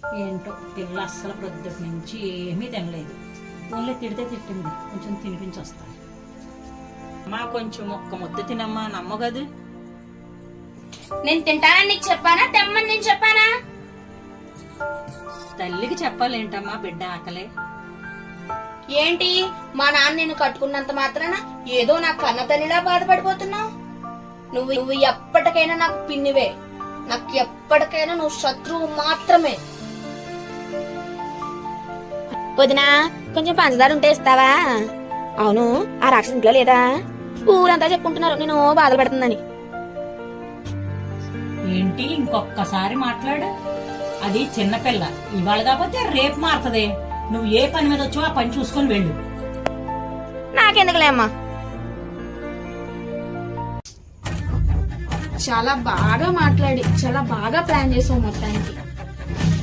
ఏంటో పిల్ల అస్సలు ప్రొద్దుటి నుంచి ఏమీ తినలేదు. ఓన్లీ తిడితే తిట్టింది, కొంచెం తినిపించి వస్తాను. అమ్మా కొంచెం ఒక్క ముద్ద తినమ్మా, నమ్మగదు. నేను తింటానని నీకు చెప్పానా, తెమ్మని నేను చెప్పానా? తల్లికి చెప్పాలేంటమ్మా బిడ్డ ఆకలే. ఏంటి మా నాన్న నేను కట్టుకున్నంత మాత్రాన ఏదో నా కన్న తల్లిలా బాధపడిపోతున్నావు? నువ్వు ఎప్పటికైనా నాకు పిన్నివే, నాకు ఎప్పటికైనా నువ్వు శత్రువు మాత్రమే. వదినా కొంచెం పంచదార ఉంటే ఇస్తావా? అవును, ఆ రాక్షసి ఇంట్లో లేదా? ఊరంతా చెప్పుకుంటున్నారు నేను బాధలు పెడుతుందని. ఏంటి ఇంకొక్కసారి మాట్లాడు. అది చిన్నపిల్ల, ఇవాళ కాకపోతే రేపు మారుతుంది. నువ్వు ఏ పని మీద వచ్చావో ఆ పని చూసుకొని వెళ్ళు. నాకెందుకులే అమ్మా. చాలా బాగా మాట్లాడి చాలా బాగా ప్లాన్ చేసావు మొత్తానికి.